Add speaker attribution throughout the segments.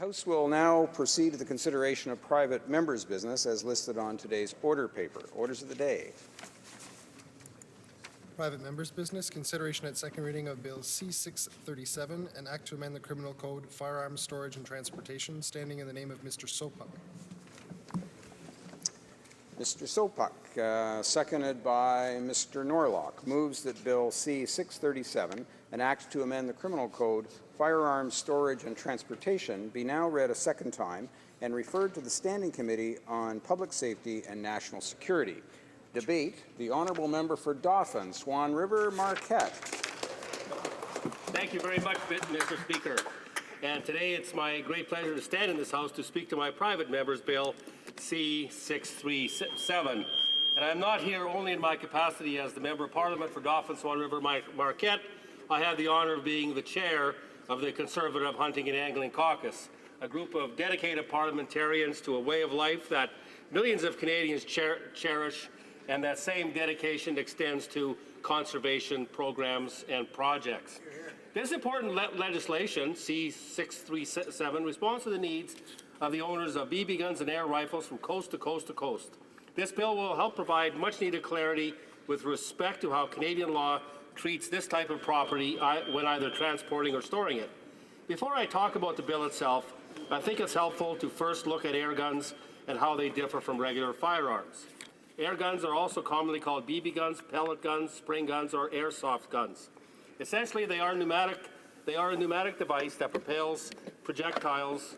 Speaker 1: House will now proceed to the consideration of private members' business as listed on today's order paper. Orders of the day.
Speaker 2: Private members' business, consideration at second reading of Bill C-637, an act to amend the Criminal Code, firearms storage and transportation, standing in the name of Mr. Sopuck.
Speaker 1: Mr. Sopuck, seconded by Mr. Norlock, moves that Bill C-637, an act to amend the Criminal Code, firearms storage and transportation, be now read a second time and referred to the Standing Committee on Public Safety and National Security. Debate, the Honourable Member for Dauphin, Swan River, Marquette.
Speaker 3: Thank you very much, Mr. Speaker. And today it's my great pleasure to stand in this House to speak to my private members' bill, C-637. And I'm not here only in my capacity as the Member of Parliament for Dauphin, Swan River, Marquette. I have the honour of being the chair of the Conservative Hunting and Angling Caucus, a group of dedicated parliamentarians to a way of life that millions of Canadians cherish, and that same dedication extends to conservation programs and projects. This important legislation, C-637, responds to the needs of the owners of BB guns and air rifles from coast to coast to coast. This bill will help provide much-needed clarity with respect to how Canadian law treats this type of property when either transporting or storing it. Before I talk about the bill itself, I think it's helpful to first look at air guns and how they differ from regular firearms. Air guns are also commonly called BB guns, pellet guns, spring guns, or airsoft guns. Essentially, they are a pneumatic device that propels projectiles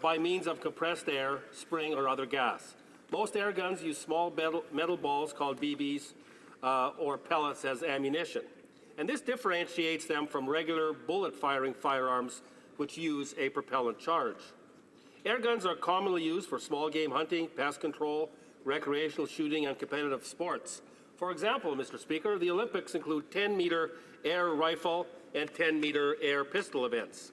Speaker 3: by means of compressed air, spring, or other gas. Most air guns use small metal balls called BBs or pellets as ammunition. And this differentiates them from regular bullet-firing firearms, which use a propellant charge. Air guns are commonly used for small game hunting, pest control, recreational shooting, and competitive sports. For example, Mr. Speaker, the Olympics include 10-meter air rifle and 10-meter air pistol events.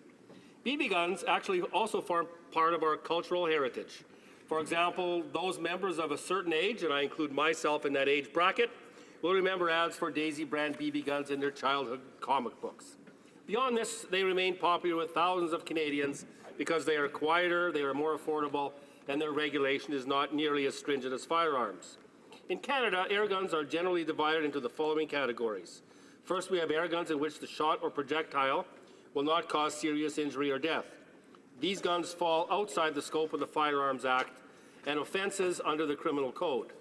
Speaker 3: BB guns actually also form part of our cultural heritage. For example, those members of a certain age, and I include myself in that age bracket, will remember ads for Daisy brand BB guns in their childhood comic books. Beyond this, they remain popular with thousands of Canadians because they are quieter, they are more affordable, and their regulation is not nearly as stringent as firearms. In Canada, air guns are generally divided into the following categories. First, we have air guns in which the shot or projectile will not cause serious injury or death. These guns fall outside the scope of the Firearms Act and offences under the Criminal Code.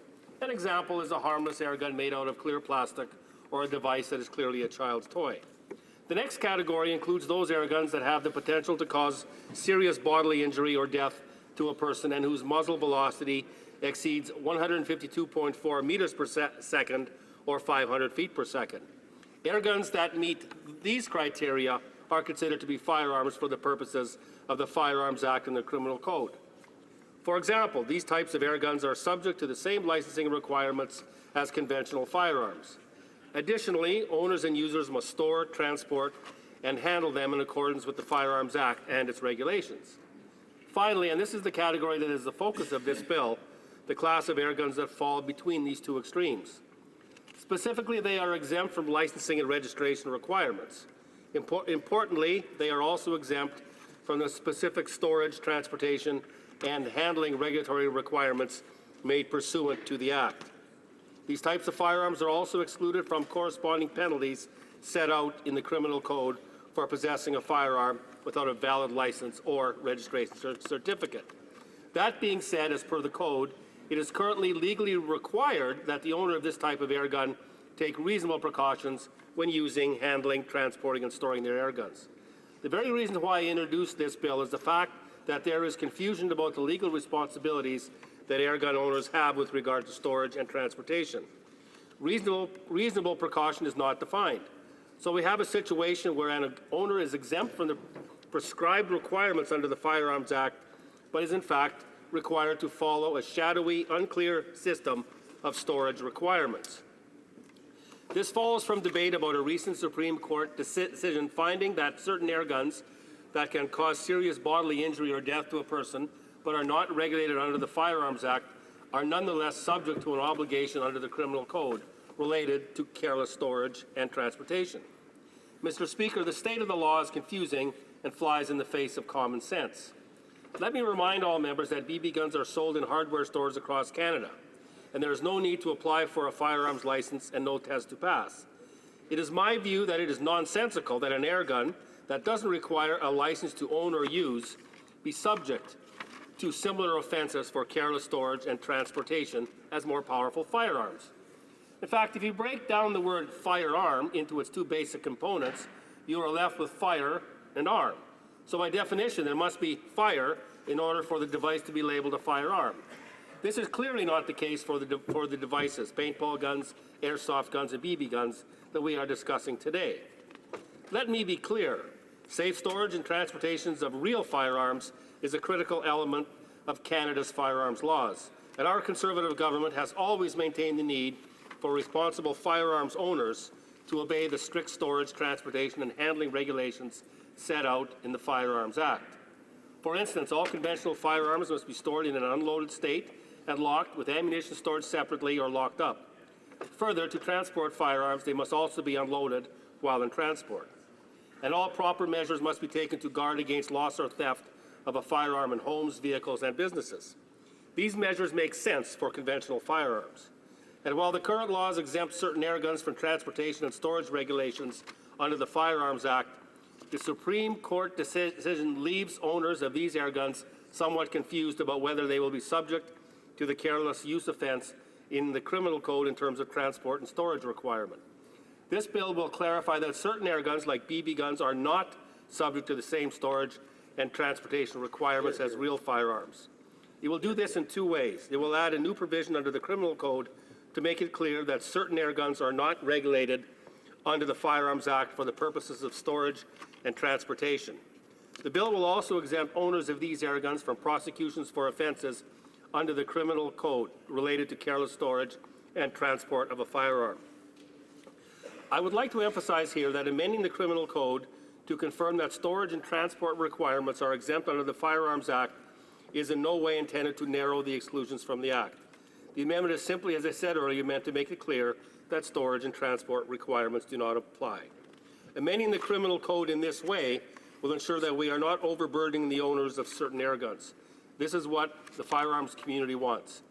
Speaker 3: An example is a harmless air gun made out of clear plastic or a device that is clearly a child's toy. The next category includes those air guns that have the potential to cause serious bodily injury or death to a person and whose muzzle velocity exceeds 152.4 meters per second or 500 feet per second. Air guns that meet these criteria are considered to be firearms for the purposes of the Firearms Act and the Criminal Code. For example, these types of air guns are subject to the same licensing requirements as conventional firearms. Additionally, owners and users must store, transport, and handle them in accordance with the Firearms Act and its regulations. Finally, and this is the category that is the focus of this bill, the class of air guns that fall between these two extremes. Specifically, they are exempt from licensing and registration requirements. Importantly, they are also exempt from the specific storage, transportation, and handling regulatory requirements made pursuant to the Act. These types of firearms are also excluded from corresponding penalties set out in the Criminal Code for possessing a firearm without a valid license or registration certificate. That being said, as per the Code, it is currently legally required that the owner of this type of air gun take reasonable precautions when using, handling, transporting, and storing their air guns. The very reason why I introduced this bill is the fact that there is confusion about the legal responsibilities that air gun owners have with regard to storage and transportation. Reasonable precaution is not defined. So we have a situation where an owner is exempt from the prescribed requirements under the Firearms Act, but is in fact required to follow a shadowy, unclear system of storage requirements. This follows from debate about a recent Supreme Court decision finding that certain air guns that can cause serious bodily injury or death to a person but are not regulated under the Firearms Act are nonetheless subject to an obligation under the Criminal Code related to careless storage and transportation. Mr. Speaker, the state of the law is confusing and flies in the face of common sense. Let me remind all members that BB guns are sold in hardware stores across Canada, and there is no need to apply for a firearms license and no test to pass. It is my view that it is nonsensical that an air gun that doesn't require a license to own or use be subject to similar offenses for careless storage and transportation as more powerful firearms. In fact, if you break down the word firearm into its two basic components, you are left with fire and arm. So by definition, there must be fire in order for the device to be labeled a firearm. This is clearly not the case for the devices, paintball guns, airsoft guns, and BB guns that we are discussing today. Let me be clear. Safe storage and transportations of real firearms is a critical element of Canada's firearms laws, and our Conservative government has always maintained the need for responsible firearms owners to obey the strict storage, transportation, and handling regulations set out in the Firearms Act. For instance, all conventional firearms must be stored in an unloaded state and locked, with ammunition stored separately or locked up. Further, to transport firearms, they must also be unloaded while in transport. And all proper measures must be taken to guard against loss or theft of a firearm in homes, vehicles, and businesses. These measures make sense for conventional firearms. And while the current laws exempt certain air guns from transportation and storage regulations under the Firearms Act, the Supreme Court decision leaves owners of these air guns somewhat confused about whether they will be subject to the careless use offense in the criminal code in terms of transport and storage requirement. This bill will clarify that certain air guns, like BB guns, are not subject to the same storage and transportation requirements as real firearms. It will do this in two ways. It will add a new provision under the criminal code to make it clear that certain air guns are not regulated under the Firearms Act for the purposes of storage and transportation. The bill will also exempt owners of these air guns from prosecutions for offenses under the criminal code related to careless storage and transport of a firearm. I would like to emphasize here that amending the criminal code to confirm that storage and transport requirements are exempt under the Firearms Act is in no way intended to narrow the exclusions from the Act. The amendment is simply, as I said earlier, meant to make it clear that storage and transport requirements do not apply. Amending the criminal code in this way will ensure that we are not overburdening the owners of certain air guns. This is what the firearms community wants.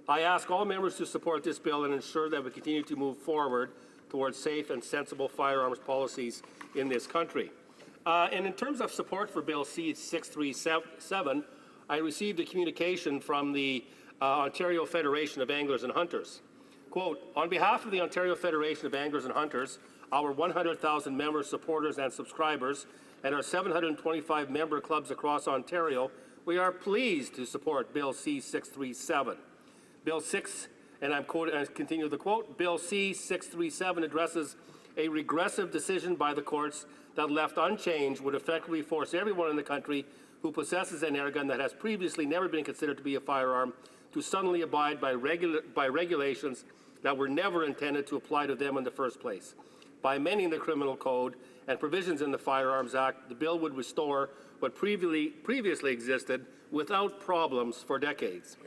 Speaker 3: I ask all members to support this bill and ensure that we continue to move forward towards safe and sensible firearms policies in this country. And in terms of support for Bill C-637, I received a communication from the Ontario Federation of Anglers and Hunters. Quote, on behalf of the Ontario Federation of Anglers and Hunters, our 100,000 members, supporters, and subscribers, and our 725 member clubs across Ontario, we are pleased to support Bill C-637. Bill 6, and I'm quoting, I continue the quote, Bill C-637 addresses a regressive decision by the courts that, left unchanged, would effectively force everyone in the country who possesses an air gun that has previously never been considered to be a firearm to suddenly abide by regulations that were never intended to apply to them in the first place. By amending the criminal code and provisions in the Firearms Act, the bill would restore what previously existed without problems for decades.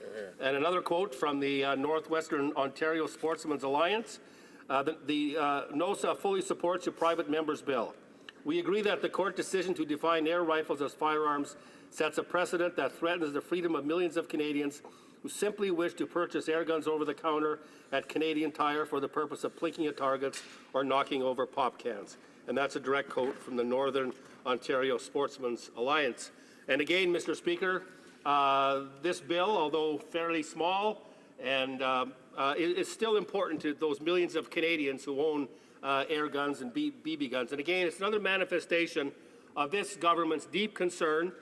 Speaker 3: And another quote from the Northwestern Ontario Sportsmen's Alliance, NOSA fully supports your private member's bill. We agree that the court decision to define air rifles as firearms sets a precedent that threatens the freedom of millions of Canadians who simply wish to purchase air guns over the counter at Canadian Tire for the purpose of plinking at targets or knocking over pop cans. And that's a direct quote from the Northern Ontario Sportsmen's Alliance. And again, Mr. Speaker, this bill, although fairly small, and is still important to those millions of Canadians who own air guns and BB guns. And again, it's another manifestation of this government's deep concern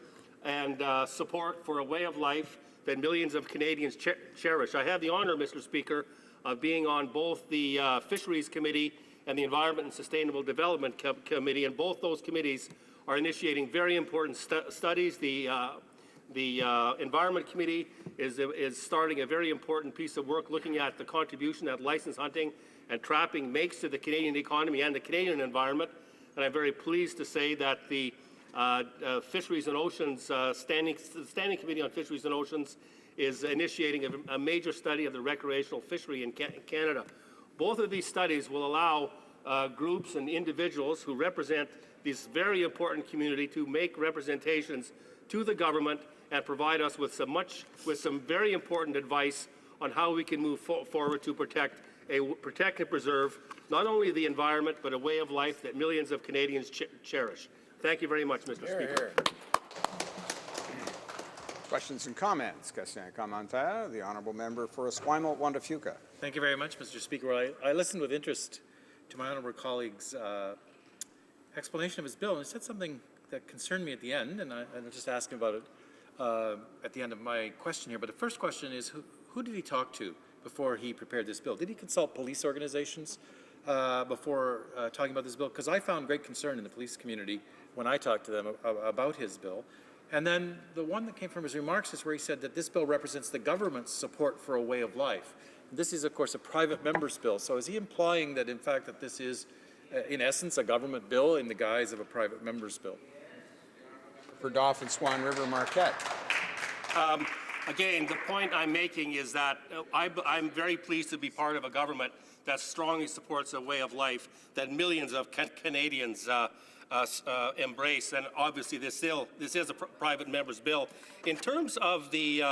Speaker 3: and support for a way of life that millions of Canadians cherish. I have the honor, Mr. Speaker, of being on both the Fisheries Committee and the Environment and Sustainable Development Committee, and both those committees are initiating very important studies. The Environment Committee is starting a very important piece of work looking at the contribution that licensed hunting and trapping makes to the Canadian economy and the Canadian environment. And I'm very pleased to say that the Fisheries and Oceans Standing Committee on Fisheries and Oceans is initiating a major study of the recreational fishery in Canada. Both of these studies will allow groups and individuals who represent this very important community to make representations to the government and provide us with some very important advice on how we can move forward to protect and preserve not only the environment but a way of life that millions of Canadians cherish. Thank you very much, Mr. Speaker.
Speaker 1: Questions and comments? Question and comment. The honourable member for Esquimalt, Wanda-Fuca.
Speaker 4: Thank you very much, Mr. Speaker. I listened with interest to my honourable colleague's explanation of his bill, and he said something that concerned me at the end, and I'll just ask him about it at the end of my question here. But the first question is, who did he talk to before he prepared this bill? Did he consult police organizations before talking about this bill? Because I found great concern in the police community when I talked to them about his bill. And then the one that came from his remarks is where he said that this bill represents the government's support for a way of life. This is, of course, a private member's bill. So is he implying that, in fact, that this is, in essence, a government bill in the guise of a private member's bill?
Speaker 1: For Dauphin, Swan River, Marquette.
Speaker 3: Again, the point I'm making is that I'm very pleased to be part of a government that strongly supports a way of life that millions of Canadians embrace, and obviously this is a private member's bill. In terms of the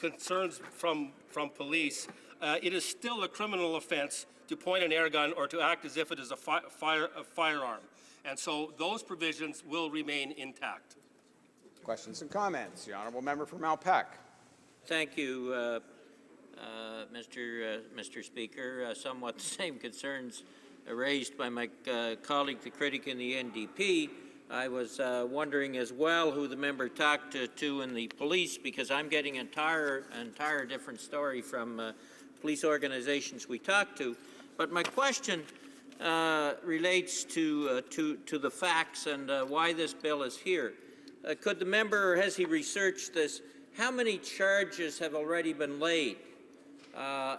Speaker 3: concerns from police, it is still a criminal offense to point an air gun or to act as if it is a firearm, and so those provisions will remain intact.
Speaker 1: Questions and comments. The honourable member for Malpeque.
Speaker 5: Thank you, Mr. Speaker. Somewhat the same concerns raised by my colleague, the critic in the NDP. I was wondering as well who the member talked to in the police, because I'm getting an entire different story from police organizations we talked to. But my question relates to the facts and why this bill is here. Could the member, or has he researched this, how many charges have already been laid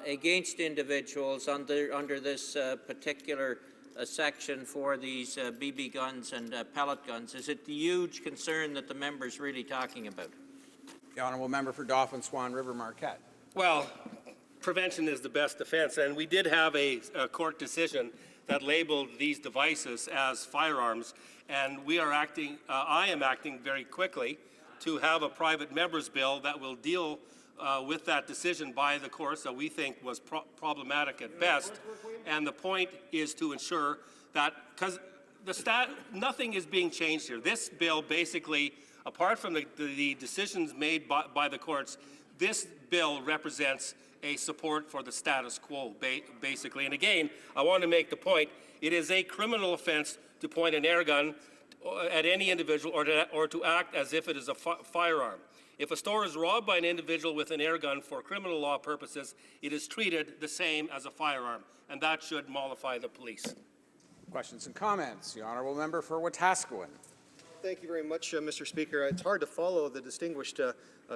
Speaker 5: against individuals under this particular section for these BB guns and pellet guns? Is it the huge concern that the member is really talking about?
Speaker 1: The honourable member for Dauphin, Swan River, Marquette.
Speaker 3: Well, prevention is the best defense, and we did have a court decision that labeled these devices as firearms, and we are acting, I am acting very quickly to have a private member's bill that will deal with that decision by the courts that we think was problematic at best. And the point is to ensure that, because nothing is being changed here. This bill basically, apart from the decisions made by the courts, this bill represents a support for the status quo, basically. And again, I want to make the point, it is a criminal offense to point an air gun at any individual or to act as if it is a firearm. If a store is robbed by an individual with an air gun for criminal law purposes, it is treated the same as a firearm, and that should mollify the police.
Speaker 1: Questions and comments. The honourable member for Wetaskiwin.
Speaker 6: Thank you very much, Mr. Speaker. It's hard to follow the distinguished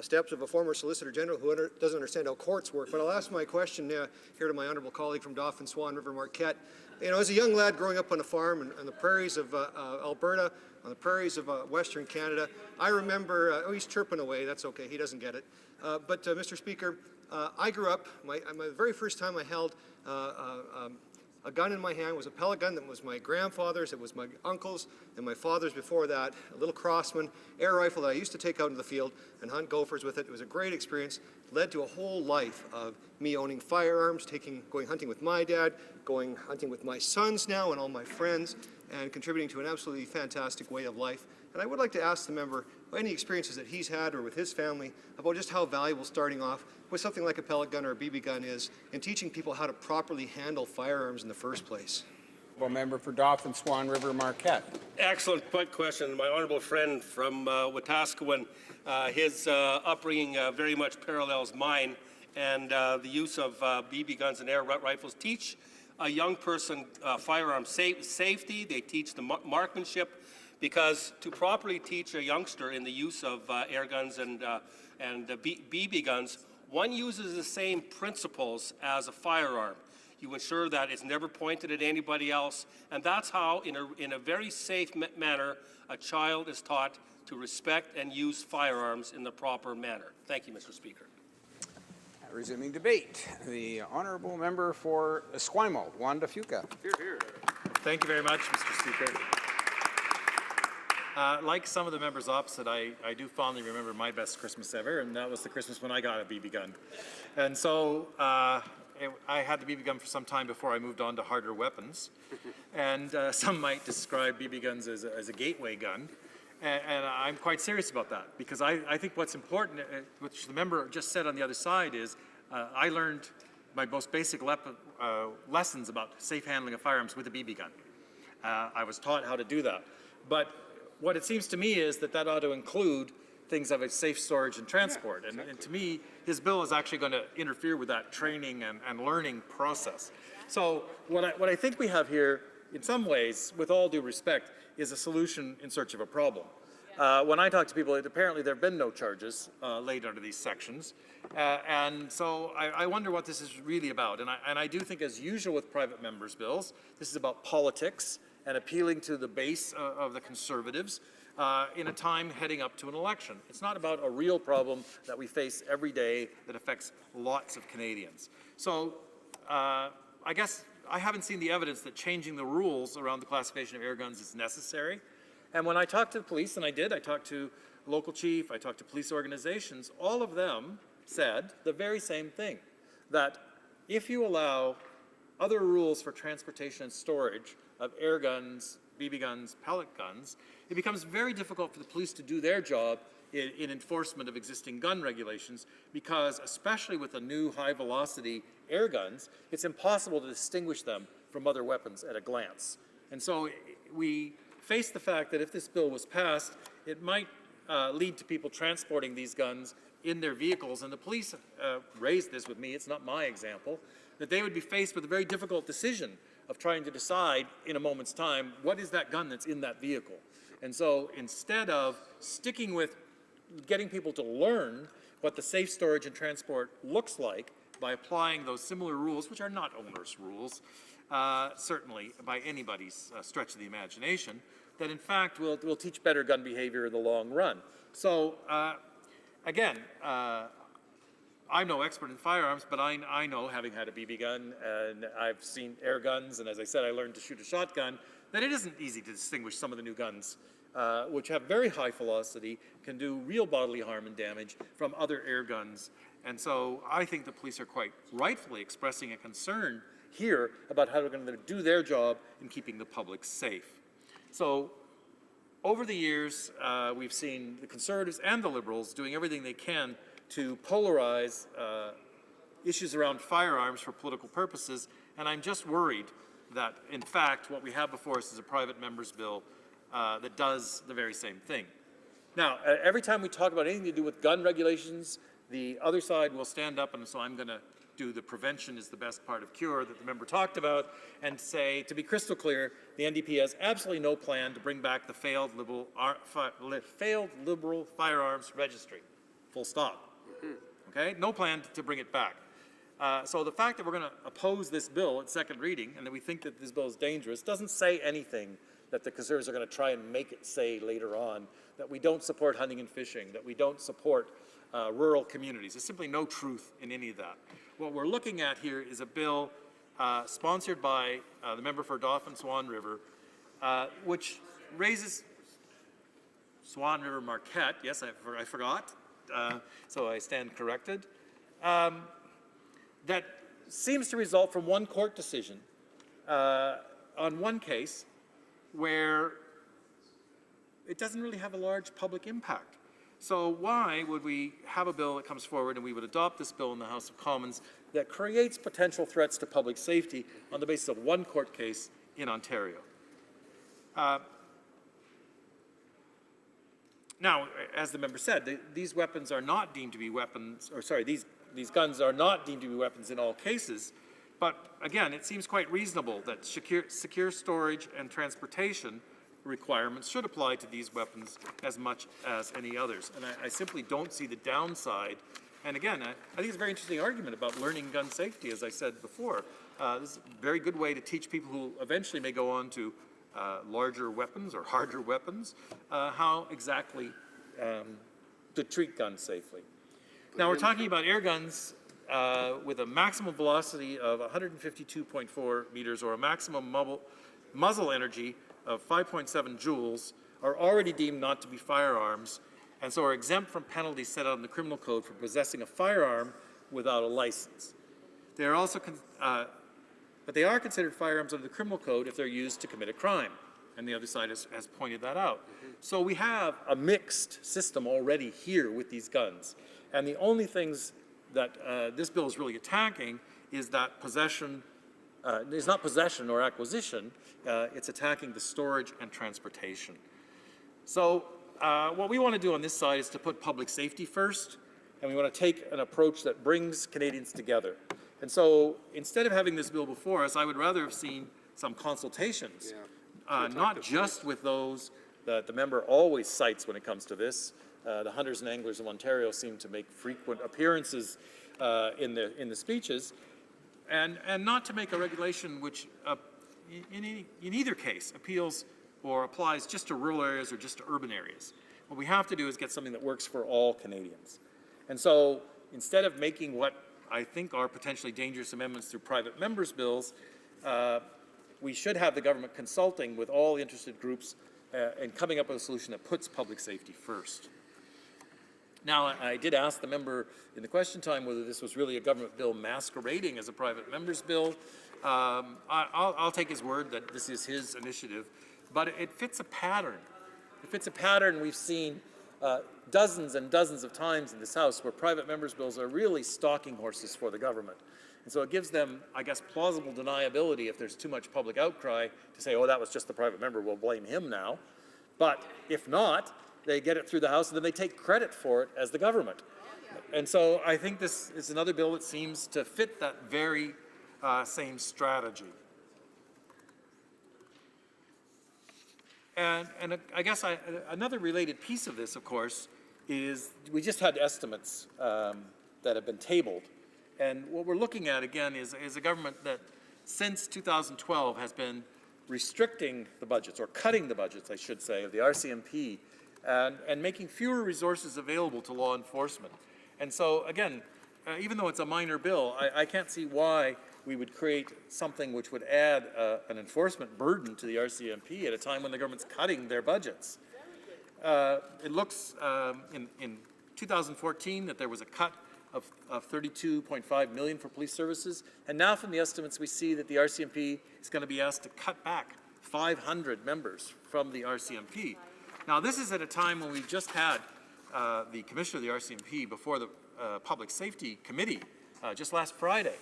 Speaker 6: steps of a former Solicitor General who doesn't understand how courts work, but I'll ask my question here to my honourable colleague from Dauphin, Swan River, Marquette. You know, as a young lad growing up on a farm on the prairies of Alberta, on the prairies of Western Canada, I remember, he's chirping away, that's okay, he doesn't get it. But Mr. Speaker, I grew up, my very first time I held a gun in my hand was a pellet gun that was my grandfather's, it was my uncle's, and my father's before that, a little Crossman air rifle that I used to take out into the field and hunt gophers with it. It was a great experience, led to a whole life of me owning firearms, going hunting with my dad, going hunting with my sons now and all my friends, and contributing to an absolutely fantastic way of life. And I would like to ask the member any experiences that he's had or with his family about just how valuable starting off with something like a pellet gun or a BB gun is in teaching people how to properly handle firearms in the first place.
Speaker 1: Member for Dauphin, Swan River, Marquette.
Speaker 3: Excellent question. My honourable friend from Wetaskiwin, his upbringing very much parallels mine, and the use of BB guns and air rifles teach a young person firearm safety. They teach the marksmanship, because to properly teach a youngster in the use of air guns and BB guns, one uses the same principles as a firearm. You ensure that it's never pointed at anybody else, and that's how, in a very safe manner, a child is taught to respect and use firearms in the proper manner. Thank you, Mr. Speaker.
Speaker 1: Resuming debate, the honourable member for Esquimalt, Wanda Fuca.
Speaker 4: Thank you very much, Mr. Speaker. Like some of the members opposite, I do fondly remember my best Christmas ever, and that was the Christmas when I got a BB gun. And so I had the BB gun for some time before I moved on to harder weapons. And some might describe BB guns as a gateway gun. And I'm quite serious about that, because I think what's important, which the member just said on the other side, is I learned my most basic lessons about safe handling of firearms with a BB gun. I was taught how to do that. But what it seems to me is that ought to include things of a safe storage and transport. And to me, his bill is actually going to interfere with that training and learning process. So what I think we have here, in some ways, with all due respect, is a solution in search of a problem. When I talk to people, apparently there have been no charges laid under these sections. And so I wonder what this is really about. And I do think, as usual with private members' bills, this is about politics and appealing to the base of the Conservatives in a time heading up to an election. It's not about a real problem that we face every day that affects lots of Canadians. So I guess I haven't seen the evidence that changing the rules around the classification of air guns is necessary. And when I talked to the police, and I talked to local chief, I talked to police organizations, all of them said the very same thing, that if you allow other rules for transportation and storage of air guns, BB guns, pellet guns, it becomes very difficult for the police to do their job in enforcement of existing gun regulations, because especially with the new high-velocity air guns, it's impossible to distinguish them from other weapons at a glance. And so we face the fact that if this bill was passed, it might lead to people transporting these guns in their vehicles, and the police raised this with me, it's not my example, that they would be faced with a very difficult decision of trying to decide in a moment's time, what is that gun that's in that vehicle? And so instead of sticking with getting people to learn what the safe storage and transport looks like by applying those similar rules, which are not onerous rules, certainly by anybody's stretch of the imagination, that in fact will teach better gun behavior in the long run. So again, I'm no expert in firearms, but I know, having had a BB gun, and I've seen air guns, and as I said, I learned to shoot a shotgun, that it isn't easy to distinguish some of the new guns, which have very high velocity, can do real bodily harm and damage, from other air guns. And so I think the police are quite rightfully expressing a concern here about how they're going to do their job in keeping the public safe. So over the years, we've seen the Conservatives and the Liberals doing everything they can to polarize issues around firearms for political purposes, and I'm just worried that, in fact, what we have before us is a private member's bill that does the very same thing. Now, every time we talk about anything to do with gun regulations, the other side will stand up, and so I'm going to do the prevention is the best part of cure that the member talked about, and say, to be crystal clear, the NDP has absolutely no plan to bring back the failed liberal firearms registry. Full stop. Okay? No plan to bring it back. So the fact that we're going to oppose this bill at second reading, and that we think that this bill is dangerous, doesn't say anything that the Conservatives are going to try and make it say later on, that we don't support hunting and fishing, that we don't support rural communities. There's simply no truth in any of that. What we're looking at here is a bill sponsored by the member for Dauphin Swan River, which raises Swan River Marquette, yes, I forgot, so I stand corrected, that seems to result from one court decision on one case where it doesn't really have a large public impact. So why would we have a bill that comes forward and we would adopt this bill in the House of Commons that creates potential threats to public safety on the basis of one court case in Ontario? Now, as the member said, these weapons are not deemed to be weapons, or sorry, these guns are not deemed to be weapons in all cases. But again, it seems quite reasonable that secure storage and transportation requirements should apply to these weapons as much as any others. And I simply don't see the downside. And again, I think it's a very interesting argument about learning gun safety, as I said before. This is a very good way to teach people who eventually may go on to larger weapons or harder weapons, how exactly to treat guns safely. Now, we're talking about air guns with a maximum velocity of 152.4 meters or a maximum muzzle energy of 5.7 joules are already deemed not to be firearms and so are exempt from penalties set out in the criminal code for possessing a firearm without a license. They are also, but they are considered firearms under the criminal code if they're used to commit a crime. And the other side has pointed that out. So we have a mixed system already here with these guns. And the only things that this bill is really attacking is that possession, is not possession or acquisition, it's attacking the storage and transportation. So what we want to do on this side is to put public safety first, and we want to take an approach that brings Canadians together. And so instead of having this bill before us, I would rather have seen some consultations, not just with those that the member always cites when it comes to this. The hunters and anglers of Ontario seem to make frequent appearances in the speeches, and not to make a regulation which, in either case, appeals or applies just to rural areas or just to urban areas. What we have to do is get something that works for all Canadians. And so instead of making what I think are potentially dangerous amendments through private members' bills, we should have the government consulting with all interested groups and coming up with a solution that puts public safety first. Now, I did ask the member in the question time whether this was really a government bill masquerading as a private member's bill. I'll take his word that this is his initiative, but it fits a pattern. It fits a pattern we've seen dozens and dozens of times in this House where private members' bills are really stalking horses for the government. And so it gives them, I guess, plausible deniability if there's too much public outcry to say, oh, that was just the private member, we'll blame him now. But if not, they get it through the House and then they take credit for it as the government. And so I think this is another bill that seems to fit that very same strategy. And I guess another related piece of this, of course, is we just had estimates that have been tabled. And what we're looking at, again, is a government that since 2012 has been restricting the budgets, or cutting the budgets, I should say, of the RCMP, and making fewer resources available to law enforcement. And so, again, even though it's a minor bill, I can't see why we would create something which would add an enforcement burden to the RCMP at a time when the government's cutting their budgets. It looks in 2014 that there was a cut of $32.5 million for police services, and now from the estimates we see that the RCMP is going to be asked to cut back 500 members from the RCMP. Now this is at a time when we just had the commissioner of the RCMP before the Public Safety Committee just last Friday,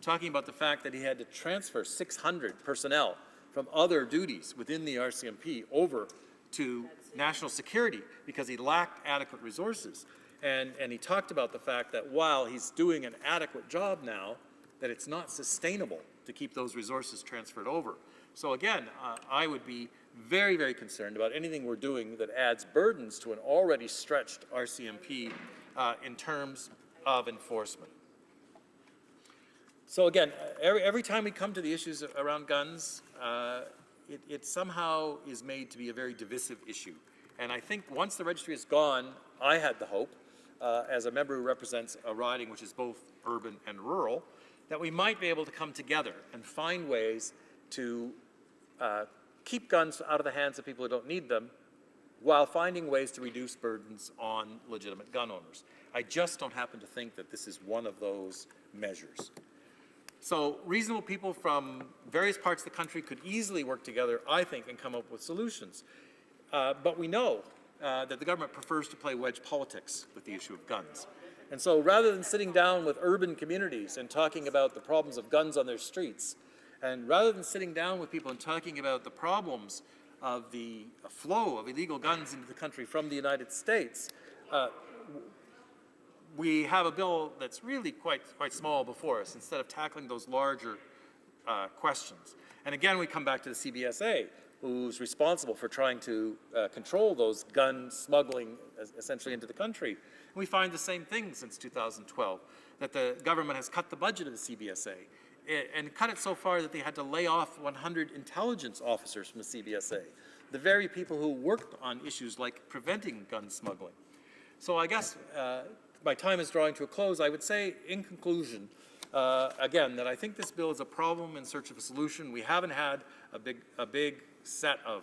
Speaker 4: talking about the fact that he had to transfer 600 personnel from other duties within the RCMP over to national security because he lacked adequate resources. And he talked about the fact that while he's doing an adequate job now, that it's not sustainable to keep those resources transferred over. So again, I would be very, very concerned about anything we're doing that adds burdens to an already stretched RCMP in terms of enforcement. So again, every time we come to the issues around guns, it somehow is made to be a very divisive issue. And I think once the registry is gone, I had the hope, as a member who represents a riding which is both urban and rural, that we might be able to come together and find ways to keep guns out of the hands of people who don't need them, while finding ways to reduce burdens on legitimate gun owners. I just don't happen to think that this is one of those measures. So reasonable people from various parts of the country could easily work together, I think, and come up with solutions. But we know that the government prefers to play wedge politics with the issue of guns. And so rather than sitting down with urban communities and talking about the problems of guns on their streets, and rather than sitting down with people and talking about the problems of the flow of illegal guns into the country from the United States, we have a bill that's really quite small before us instead of tackling those larger questions. And again, we come back to the CBSA, who's responsible for trying to control those gun smuggling essentially into the country. And we find the same thing since 2012, that the government has cut the budget of the CBSA and cut it so far that they had to lay off 100 intelligence officers from the CBSA, the very people who worked on issues like preventing gun smuggling. So I guess my time is drawing to a close. I would say, in conclusion, again, that I think this bill is a problem in search of a solution. We haven't had a big set of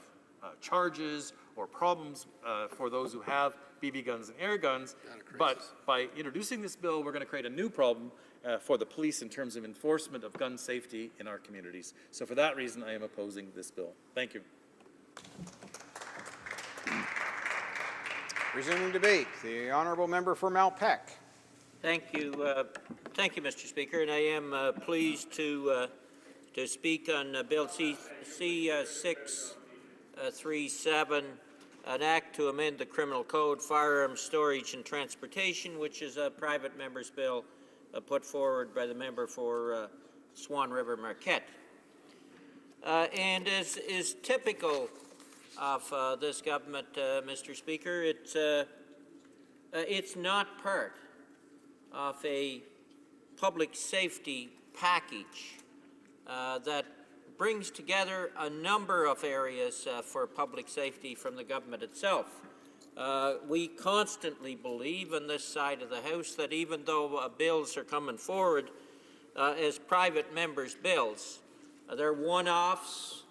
Speaker 4: charges or problems for those who have BB guns and air guns, but by introducing this bill, we're going to create a new problem for the police in terms of enforcement of gun safety in our communities. So for that reason, I am opposing this bill. Thank you.
Speaker 1: Resuming debate, the honourable member for Malpeque.
Speaker 5: Thank you, Mr. Speaker, and I am pleased to speak on Bill C-637, an act to amend the Criminal Code, Firearms Storage and Transportation, which is a private member's bill put forward by the member for Swan River Marquette. And as is typical of this government, Mr. Speaker, it's not part of a public safety package that brings together a number of areas for public safety from the government itself. We constantly believe on this side of the House that even though bills are coming forward as private members' bills, they're one-offs,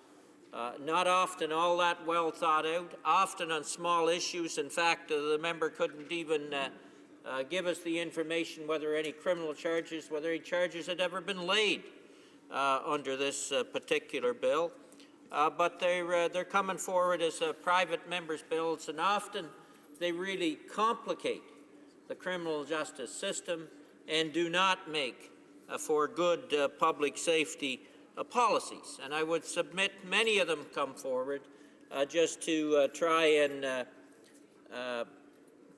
Speaker 5: not often all that well thought out, often on small issues. In fact, the member couldn't even give us the information whether any criminal charges, whether any charges had ever been laid under this particular bill. But they're coming forward as private members' bills, and often they really complicate the criminal justice system and do not make for good public safety policies. And I would submit many of them come forward just to try and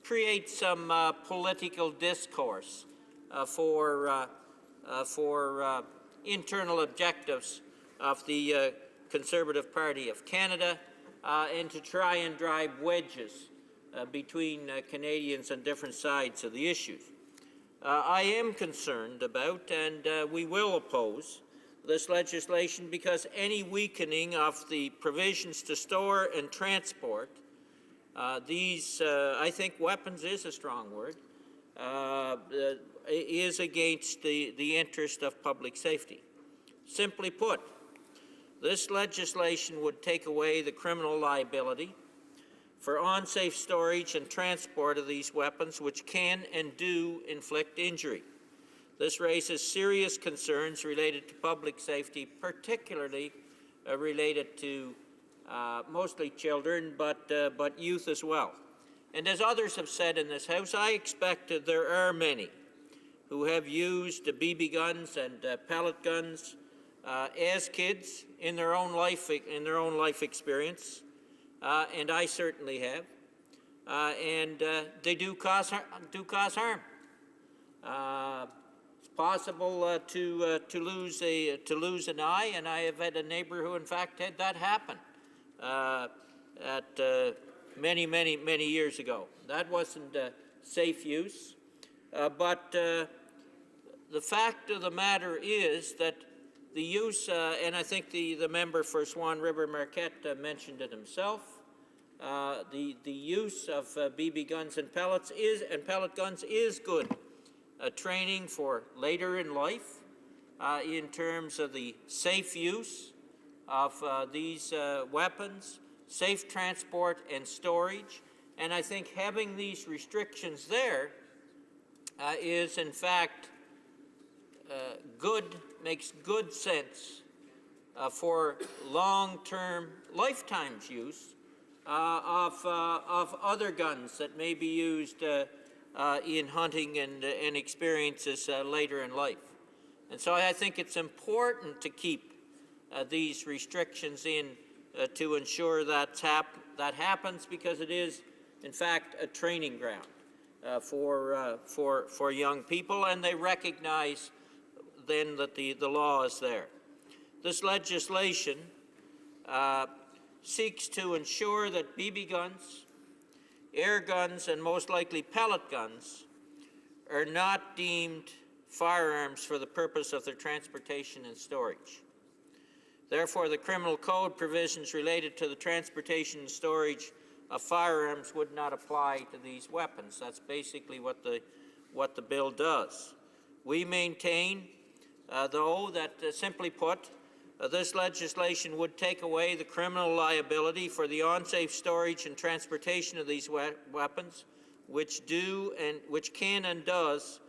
Speaker 5: create some political discourse for internal objectives of the Conservative Party of Canada and to try and drive wedges between Canadians on different sides of the issues. I am concerned about, and we will oppose, this legislation because any weakening of the provisions to store and transport these, I think weapons is a strong word, is against the interest of public safety. Simply put, this legislation would take away the criminal liability for unsafe storage and transport of these weapons, which can and do inflict injury. This raises serious concerns related to public safety, particularly related to mostly children, but youth as well. And as others have said in this House, I expect that there are many who have used BB guns and pellet guns as kids in their own life experience, and I certainly have, and they do cause harm. It's possible to lose an eye, and I have had a neighbor who, in fact, had that happen many years ago. That wasn't safe use, but the fact of the matter is that the use, and I think the member for Swan River Marquette mentioned it himself, the use of BB guns and pellet guns is good training for later in life in terms of the safe use of these weapons, safe transport and storage. And I think having these restrictions there is in fact makes good sense for long-term lifetimes use of other guns that may be used in hunting and experiences later in life. And so I think it's important to keep these restrictions in to ensure that happens, because it is, in fact, a training ground for young people, and they recognize then that the law is there. This legislation seeks to ensure that BB guns, air guns, and most likely pellet guns are not deemed firearms for the purpose of their transportation and storage. Therefore, the Criminal Code provisions related to the transportation and storage of firearms would not apply to these weapons. That's basically what the what the bill does. We maintain, though, that simply put, this legislation would take away the criminal liability for the unsafe storage and transportation of these weapons, which can and does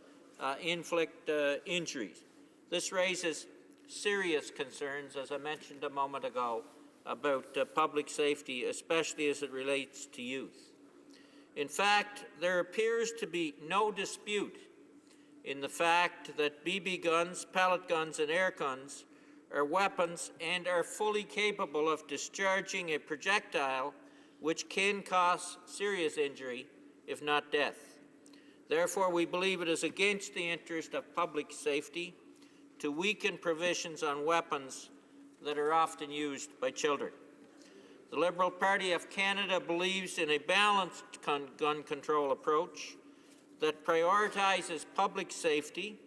Speaker 5: inflict injuries. This raises serious concerns, as I mentioned a moment ago, about public safety, especially as it relates to youth. In fact, there appears to be no dispute in the fact that BB guns, pellet guns, and air guns are weapons and are fully capable of discharging a projectile which can cause serious injury, if not death. Therefore, we believe it is against the interest of public safety to weaken provisions on weapons that are often used by children. The Liberal Party of Canada believes in a balanced gun control approach that prioritizes public safety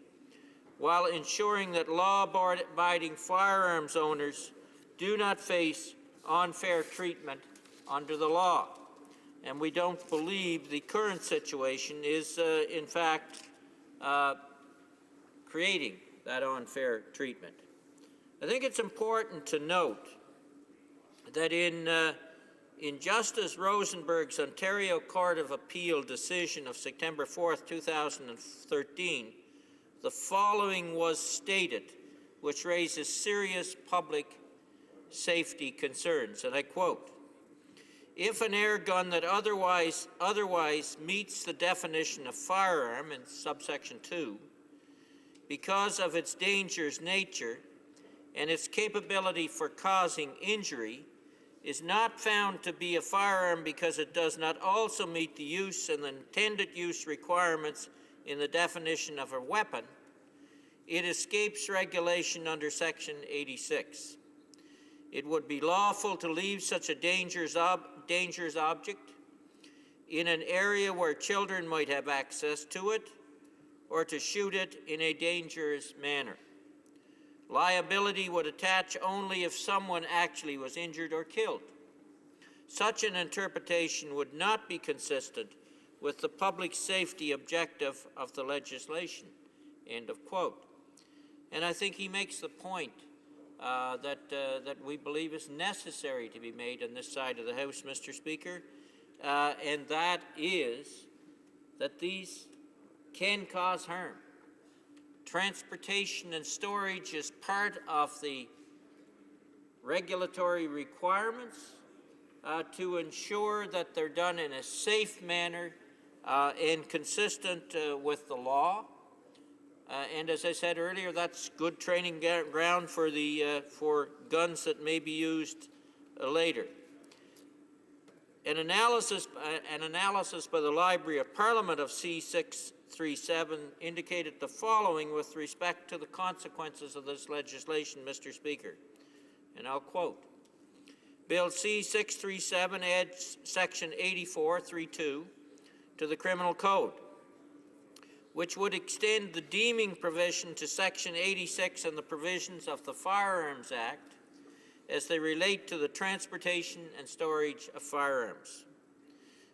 Speaker 5: while ensuring that law-abiding firearms owners do not face unfair treatment under the law. And we don't believe the current situation is, in fact, creating that unfair treatment. I think it's important to note that in Justice Rosenberg's Ontario Court of Appeal decision of September 4th, 2013, the following was stated, which raises serious public safety concerns, and I quote, "If an air gun that otherwise meets the definition of firearm in subsection 2, because of its dangerous nature and its capability for causing injury, is not found to be a firearm because it does not also meet the use and the intended use requirements in the definition of a weapon, it escapes regulation under Section 86. It would be lawful to leave such a dangerous object in an area where children might have access to it, or to shoot it in a dangerous manner. Liability would attach only if someone actually was injured or killed. Such an interpretation would not be consistent with the public safety objective of the legislation," end of quote. And I think he makes the point that we believe is necessary to be made on this side of the House, Mr. Speaker, and that is that these can cause harm. Transportation and storage is part of the regulatory requirements to ensure that they're done in a safe manner and consistent with the law. And as I said earlier, that's good training ground for guns that may be used later. An analysis by the Library of Parliament of C-637 indicated the following with respect to the consequences of this legislation, Mr. Speaker, and I'll quote, "Bill C-637 adds Section 84(3)(2) to the Criminal Code, which would extend the deeming provision to Section 86 and the provisions of the Firearms Act as they relate to the transportation and storage of firearms.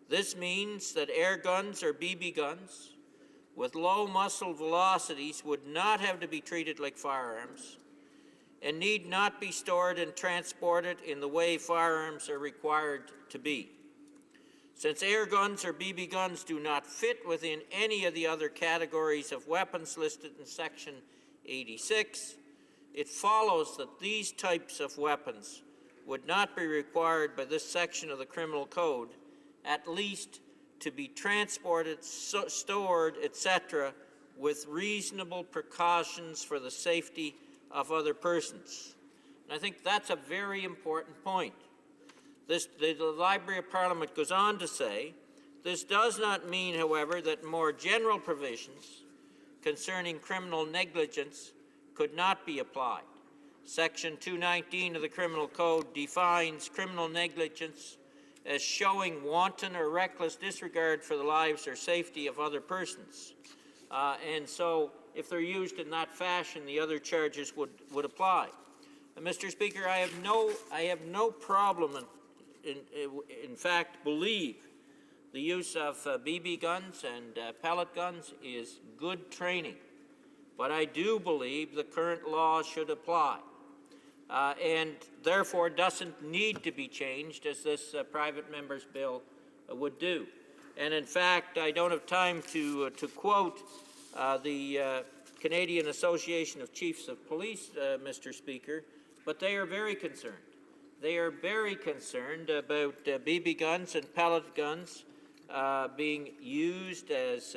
Speaker 5: This means that air guns or BB guns with low muzzle velocities would not have to be treated like firearms and need not be stored and transported in the way firearms are required to be. Since air guns or BB guns do not fit within any of the other categories of weapons listed in Section 86, it follows that these types of weapons would not be required by this section of the Criminal Code, at least to be transported, stored, etc., with reasonable precautions for the safety of other persons." And I think that's a very important point. The Library of Parliament goes on to say, "This does not mean, however, that more general provisions concerning criminal negligence could not be applied. Section 219 of the Criminal Code defines criminal negligence as showing wanton or reckless disregard for the lives or safety of other persons." And so if they're used in that fashion, the other charges would apply. And Mr. Speaker, I have no problem, in fact, believe The use of BB guns and pellet guns is good training, but I do believe the current law should apply, and therefore doesn't need to be changed as this private member's bill would do. And in fact, I don't have time to quote the Canadian Association of Chiefs of Police, Mr. Speaker, but they are very concerned. They are very concerned about BB guns and pellet guns being used as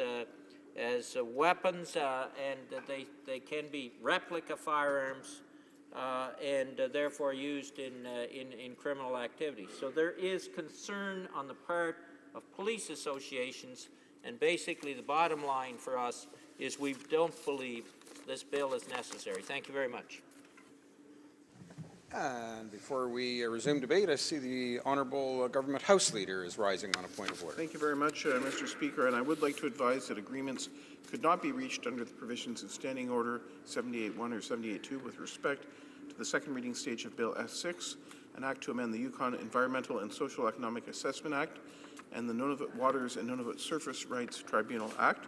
Speaker 5: weapons, and that they can be replica firearms and therefore used in criminal activity. So there is concern on the part of police associations, and basically the bottom line for us is we don't believe this bill is necessary. Thank you very much.
Speaker 1: And before we resume debate, I see the Honourable Government House Leader is rising on a point of order.
Speaker 7: Thank you very much, Mr. Speaker, and I would like to advise that agreements could not be reached under the provisions of Standing Order 78.1 or 78.2 with respect to the second reading stage of Bill S6, an act to amend the Yukon Environmental and Social Economic Assessment Act and the Nunavut Waters and Nunavut Surface Rights Tribunal Act.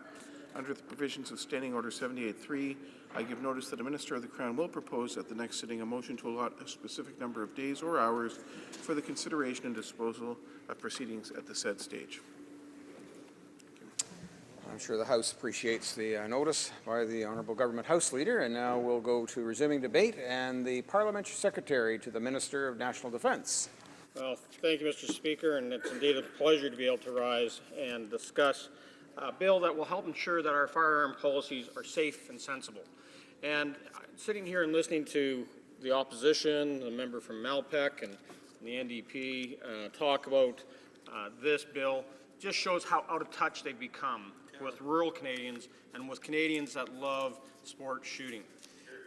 Speaker 7: Under the provisions of Standing Order 78.3, I give notice that a Minister of the Crown will propose at the next sitting a motion to allot a specific number of days or hours for the consideration and disposal of proceedings at the said stage.
Speaker 1: I'm sure the House appreciates the notice by the Honourable Government House Leader, and now we'll go to resuming debate and the Parliamentary Secretary to the Minister of National Defence.
Speaker 8: Well, thank you, Mr. Speaker, and it's indeed a pleasure to be able to rise and discuss a bill that will help ensure that our firearm policies are safe and sensible. And sitting here and listening to the opposition, the member from Malpeque and the NDP talk about this bill just shows how out of touch they've become with rural Canadians and with Canadians that love sport shooting.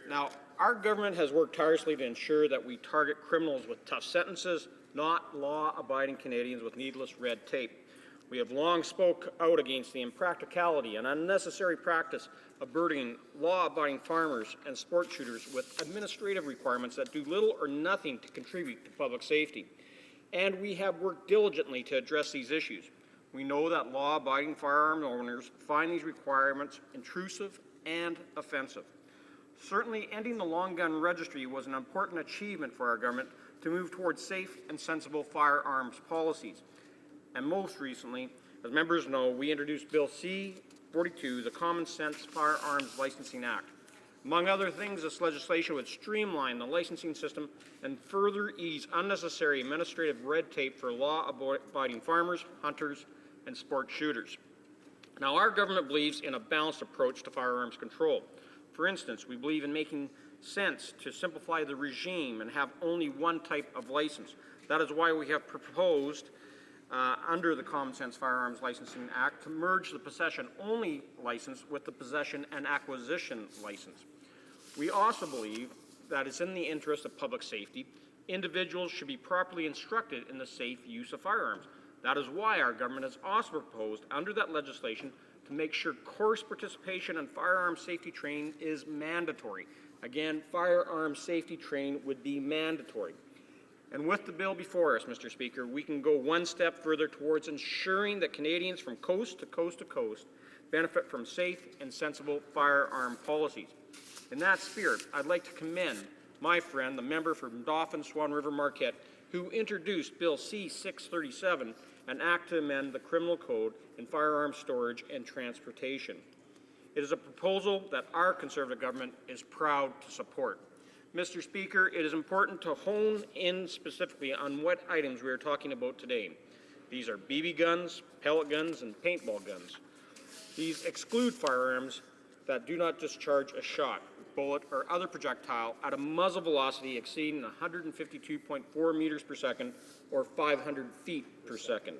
Speaker 8: Now, our government has worked tirelessly to ensure that we target criminals with tough sentences, not law-abiding Canadians with needless red tape. We have long spoke out against the impracticality and unnecessary practice of burdening law-abiding farmers and sport shooters with administrative requirements that do little or nothing to contribute to public safety. And we have worked diligently to address these issues. We know that law-abiding firearm owners find these requirements intrusive and offensive. Certainly, ending the long gun registry was an important achievement for our government to move towards safe and sensible firearms policies. And most recently, as members know, we introduced Bill C-42, the Common Sense Firearms Licensing Act. Among other things, this legislation would streamline the licensing system and further ease unnecessary administrative red tape for law-abiding farmers, hunters, and sport shooters. Now, our government believes in a balanced approach to firearms control. For instance, we believe in making sense to simplify the regime and have only one type of license. That is why we have proposed under the Common Sense Firearms Licensing Act to merge the possession-only license with the possession and acquisition license. We also believe that it's in the interest of public safety. Individuals should be properly instructed in the safe use of firearms. That is why our government has also proposed under that legislation to make sure course participation in firearm safety training is mandatory. Again, firearm safety training would be mandatory. And with the bill before us, Mr. Speaker, we can go one step further towards ensuring that Canadians from coast to coast to coast benefit from safe and sensible firearm policies. In that spirit, I'd like to commend my friend, the member from Dauphin, Swan River, Marquette, who introduced Bill C-637, an act to amend the Criminal Code in firearm storage and transportation. It is a proposal that our Conservative government is proud to support. Mr. Speaker, it is important to hone in specifically on what items we are talking about today. These are BB guns, pellet guns, and paintball guns. These exclude firearms that do not discharge a shot, bullet, or other projectile at a muzzle velocity exceeding 152.4 meters per second or 500 feet per second.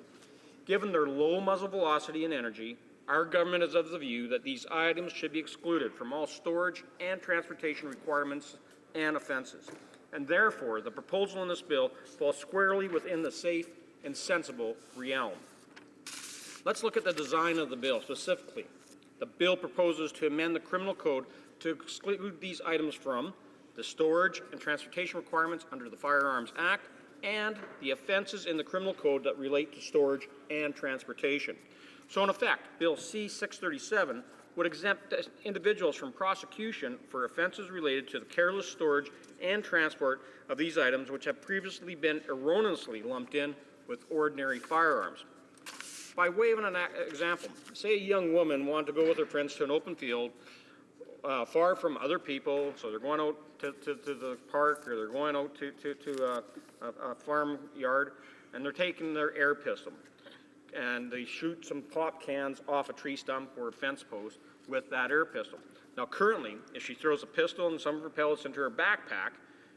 Speaker 8: Given their low muzzle velocity and energy, our government is of the view that these items should be excluded from all storage and transportation requirements and offenses. And therefore, the proposal in this bill falls squarely within the safe and sensible realm. Let's look at the design of the bill specifically. The bill proposes to amend the Criminal Code to exclude these items from the storage and transportation requirements under the Firearms Act and the offenses in the criminal code that relate to storage and transportation. So in effect, Bill C-637 would exempt individuals from prosecution for offenses related to the careless storage and transport of these items which have previously been erroneously lumped in with ordinary firearms. By way of an example, say a young woman wanted to go with her friends to an open field far from other people, so they're going out to the park or they're going out to a farm yard, and they're taking their air pistol. And they shoot some pop cans off a tree stump or a fence post with that air pistol. Now currently, if she throws a pistol and some of her pellets into her backpack,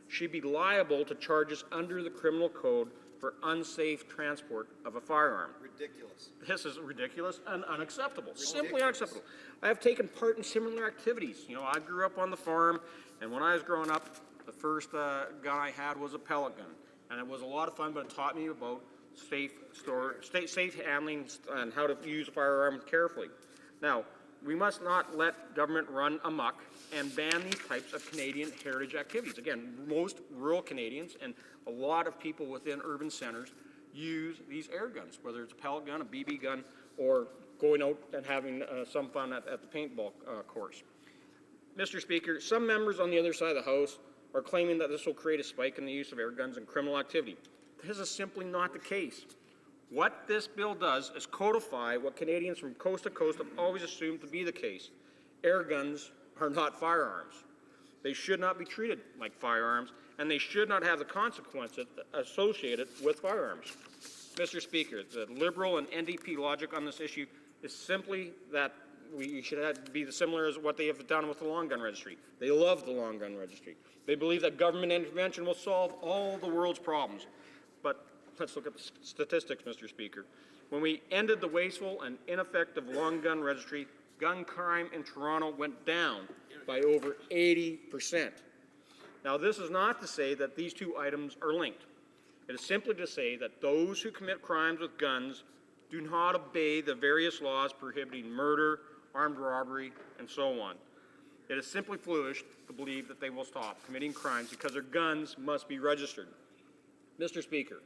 Speaker 8: she'd be liable to charges under the criminal code for unsafe transport of a firearm.
Speaker 6: Ridiculous.
Speaker 8: This is ridiculous and unacceptable, simply unacceptable. I have taken part in similar activities. You know, I grew up on the farm, and when I was growing up, the first gun I had was a pellet gun. And it was a lot of fun, but it taught me about safe handling and how to use a firearm carefully. Now, we must not let government run amok and ban these types of Canadian heritage activities. Again, most rural Canadians and a lot of people within urban centers use these air guns, whether it's a pellet gun, a BB gun, or going out and having some fun at the paintball course. Mr. Speaker, some members on the other side of the House are claiming that this will create a spike in the use of air guns in criminal activity. This is simply not the case. What this bill does is codify what Canadians from coast to coast have always assumed to be the case. Air guns are not firearms. They should not be treated like firearms, and they should not have the consequences associated with firearms. Mr. Speaker, the Liberal and NDP logic on this issue is simply that we should be similar as what they have done with the long gun registry. They love the long gun registry. They believe that government intervention will solve all the world's problems. But let's look at the statistics, Mr. Speaker. When we ended the wasteful and ineffective long gun registry, gun crime in Toronto went down by over 80%. Now, this is not to say that these two items are linked. It is simply to say that those who commit crimes with guns do not obey the various laws prohibiting murder, armed robbery, and so on. It is simply foolish to believe that they will stop committing crimes because their guns must be registered. Mr. Speaker,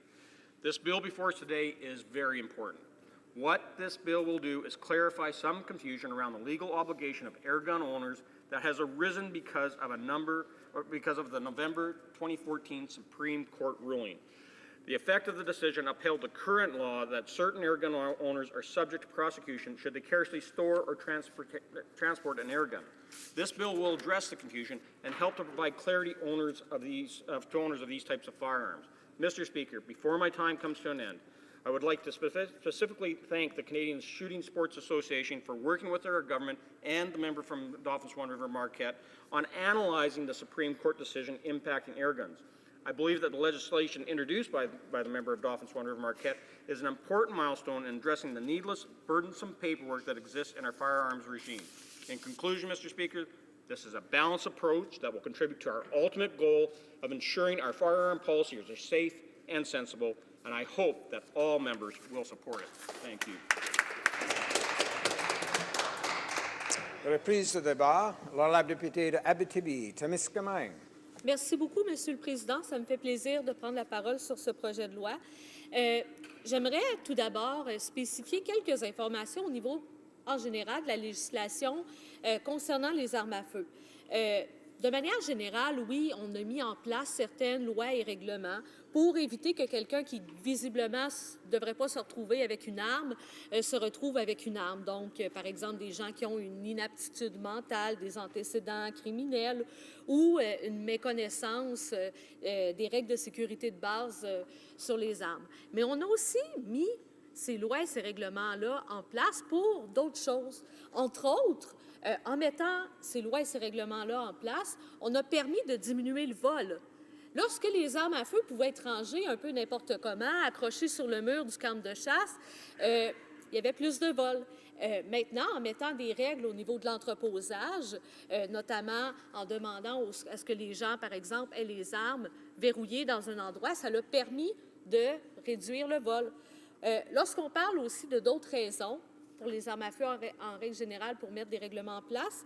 Speaker 8: this bill before us today is very important. What this bill will do is clarify some confusion around the legal obligation of air gun owners that has arisen because of the November 2014 Supreme Court ruling. The effect of the decision upheld the current law that certain air gun owners are subject to prosecution should they carelessly store or transport an air gun. This bill will address the confusion and help to provide clarity to owners of these types of firearms. Mr. Speaker, before my time comes to an end, I would like to specifically thank the Canadian Shooting Sports Association for working with our government and the member from Dauphin Swan River Marquette on analyzing the Supreme Court decision impacting air guns. I believe that the legislation introduced by the member of Dauphin Swan River Marquette is an important milestone in addressing the needless, burdensome paperwork that exists in our firearms regime. In conclusion, Mr. Speaker, this is a balanced approach that will contribute to our ultimate goal of ensuring our firearm policies are safe and sensible, and I hope that all members will support it. Thank you.
Speaker 1: Reprise du débat. Alors, la députée de Abitibi-Témiscamingue.
Speaker 9: Merci beaucoup, Monsieur le Président. Ça me fait plaisir de prendre la parole sur ce projet de loi. J'aimerais tout d'abord spécifier quelques informations au niveau, en général, de la législation concernant les armes à feu. De manière générale, oui, on a mis en place certaines lois et règlements pour éviter que quelqu'un qui, visiblement, ne devrait pas se retrouver avec une arme, se retrouve avec une arme. Donc, par exemple, des gens qui ont une inaptitude mentale, des antécédents criminels ou une méconnaissance des règles de sécurité de base sur les armes. Mais on a aussi mis ces lois et ces règlements-là en place pour d'autres choses. Entre autres, en mettant ces lois et ces règlements-là en place, on a permis de diminuer le vol. Lorsque les armes à feu pouvaient être rangées un peu n'importe comment, accrochées sur le mur du camp de chasse, il y avait plus de vols. Maintenant, en mettant des règles au niveau de l'entreposage, notamment en demandant à ce que les gens, par exemple, aient les armes verrouillées dans un endroit, ça a permis de réduire le vol. Lorsqu'on parle aussi de d'autres raisons pour les armes à feu en règle générale pour mettre des règlements en place.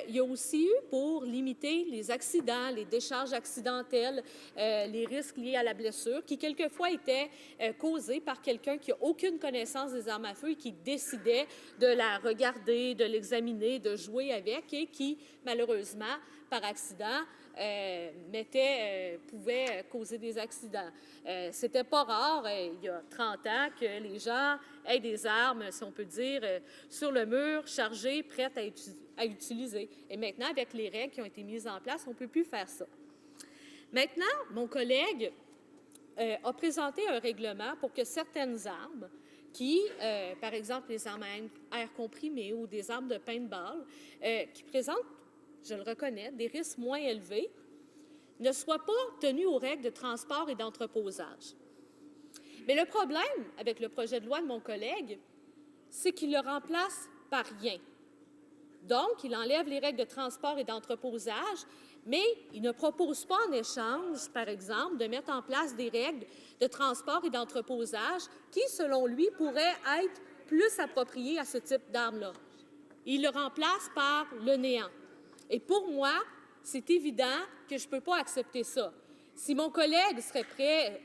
Speaker 9: Il y a aussi eu pour limiter les accidents, les décharges accidentelles, les risques liés à la blessure, qui quelquefois étaient causés par quelqu'un qui n'a aucune connaissance des armes à feu et qui décidait de la regarder, de l'examiner, de jouer avec et qui, malheureusement, par accident, pouvait causer des accidents. C'était pas rare, il y a 30 ans, que les gens aient des armes, si on peut dire, sur le mur, chargées, prêtes à utiliser. Et maintenant, avec les règles qui ont été mises en place, on ne peut plus faire ça. Maintenant, mon collègue a présenté un règlement pour que certaines armes qui, par exemple, les armes à air comprimé ou des armes de paintball, qui présentent, je le reconnais, des risques moins élevés, ne soient pas tenues aux règles de transport et d'entreposage. Mais le problème avec le projet de loi de mon collègue, c'est qu'il le remplace par rien. Donc, il enlève les règles de transport et d'entreposage, mais il ne propose pas en échange, par exemple, de mettre en place des règles de transport et d'entreposage qui, selon lui, pourraient être plus appropriées à ce type d'armes-là. Il le remplace par le néant. Et pour moi, c'est évident que je ne peux pas accepter ça. Si mon collègue serait prêt,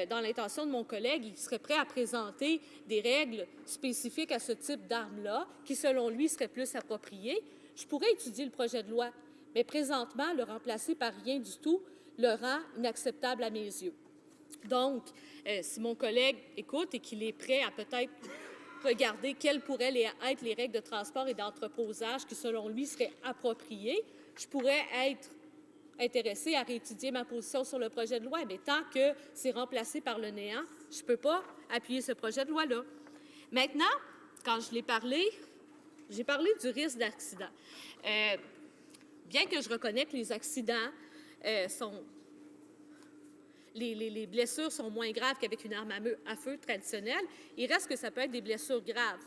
Speaker 9: dans l'intention de mon collègue, il serait prêt à présenter des règles spécifiques à ce type d'armes-là, qui, selon lui, seraient plus appropriées, je pourrais étudier le projet de loi. Mais présentement, le remplacer par rien du tout le rend inacceptable à mes yeux. Donc, si mon collègue écoute et qu'il est prêt à peut-être regarder quelles pourraient être les règles de transport et d'entreposage qui, selon lui, seraient appropriées, je pourrais être intéressée à réétudier ma position sur le projet de loi. Mais tant que c'est remplacé par le néant, je ne peux pas appuyer ce projet de loi-là. Maintenant, quand je l'ai parlé, j'ai parlé du risque d'accident. Bien que je reconnais que les accidents les blessures sont moins graves qu'avec une arme à feu traditionnelle, il reste que ça peut être des blessures graves.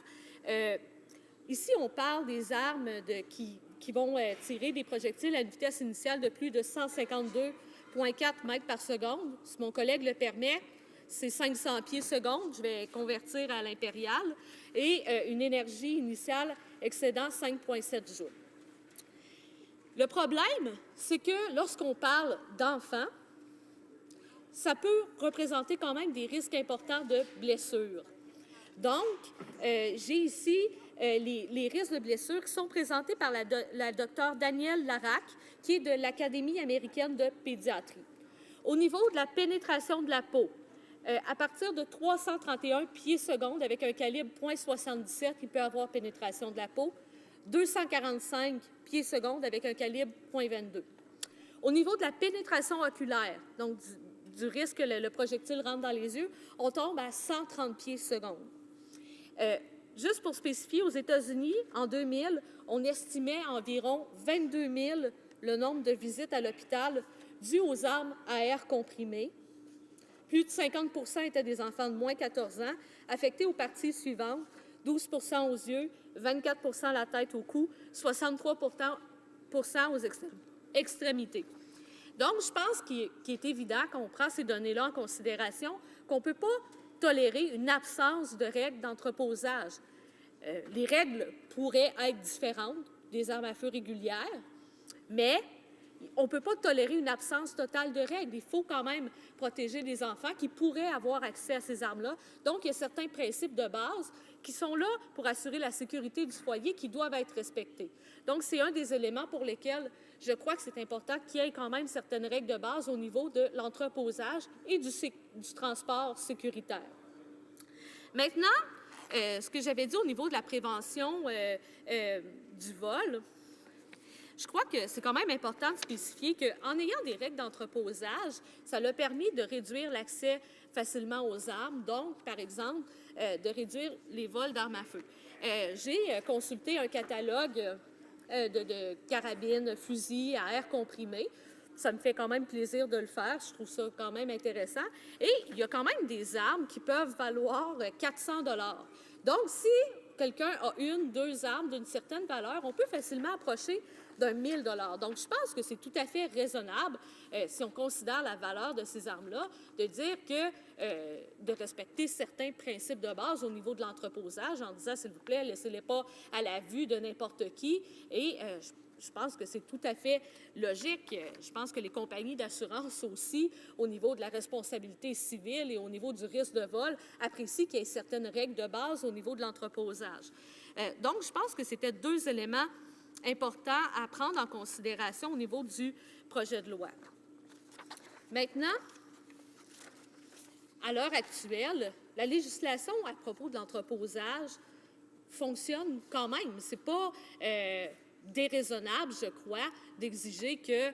Speaker 9: Ici, on parle des armes qui vont tirer des projectiles à une vitesse initiale de plus de 152,4 mètres par seconde. Si mon collègue le permet, c'est 500 pieds secondes, je vais convertir à l'impérial, et une énergie initiale excédant 5,7 joules. Le problème, c'est que lorsqu'on parle d'enfants, ça peut représenter quand même des risques importants de blessures. Donc, j'ai ici les risques de blessures qui sont présentés par la docteure Danielle Larac, qui est de l'Académie américaine de pédiatrie. Au niveau de la pénétration de la peau, à partir de 331 pieds secondes avec un calibre .77, il peut y avoir pénétration de la peau. 245 pieds secondes avec un calibre .22. Au niveau de la pénétration oculaire, donc du risque que le projectile rentre dans les yeux, on tombe à 130 pieds secondes. Juste pour spécifier, aux États-Unis, en 2000, on estimait environ 22 000 le nombre de visites à l'hôpital dues aux armes à air comprimé. Plus de 50 % étaient des enfants de moins de 14 ans, affectés aux parties suivantes: 12 % aux yeux, 24 % à la tête, au cou, 63 % aux extrémités. Donc, je pense qu'il est évident, quand on prend ces données-là en considération, qu'on ne peut pas tolérer une absence de règles d'entreposage. Les règles pourraient être différentes des armes à feu régulières, mais on ne peut pas tolérer une absence totale de règles. Il faut quand même protéger les enfants qui pourraient avoir accès à ces armes-là. Donc, il y a certains principes de base qui sont là pour assurer la sécurité du foyer qui doivent être respectés. Donc, c'est un des éléments pour lesquels je crois que c'est important qu'il y ait quand même certaines règles de base au niveau de l'entreposage et du transport sécuritaire. Maintenant, ce que j'avais dit au niveau de la prévention du vol, je crois que c'est quand même important de spécifier qu'en ayant des règles d'entreposage, ça a permis de réduire l'accès facilement aux armes, donc, par exemple, de réduire les vols d'armes à feu. J'ai consulté un catalogue de carabines, fusils à air comprimé. Ça me fait quand même plaisir de le faire. Je trouve ça quand même intéressant. Et il y a quand même des armes qui peuvent valoir 400 $. Donc, si quelqu'un a une, deux armes d'une certaine valeur, on peut facilement approcher d'un 1 000 $. Donc, je pense que c'est tout à fait raisonnable, si on considère la valeur de ces armes-là, de dire que de respecter certains principes de base au niveau de l'entreposage en disant, s'il vous plaît, laissez-les pas à la vue de n'importe qui. Et je pense que c'est tout à fait logique. Je pense que les compagnies d'assurance aussi, au niveau de la responsabilité civile et au niveau du risque de vol, apprécient qu'il y ait certaines règles de base au niveau de l'entreposage. Donc, je pense que c'était deux éléments importants à prendre en considération au niveau du projet de loi. Maintenant, à l'heure actuelle, la législation à propos de l'entreposage fonctionne quand même. Ce n'est pas déraisonnable, je crois, d'exiger que,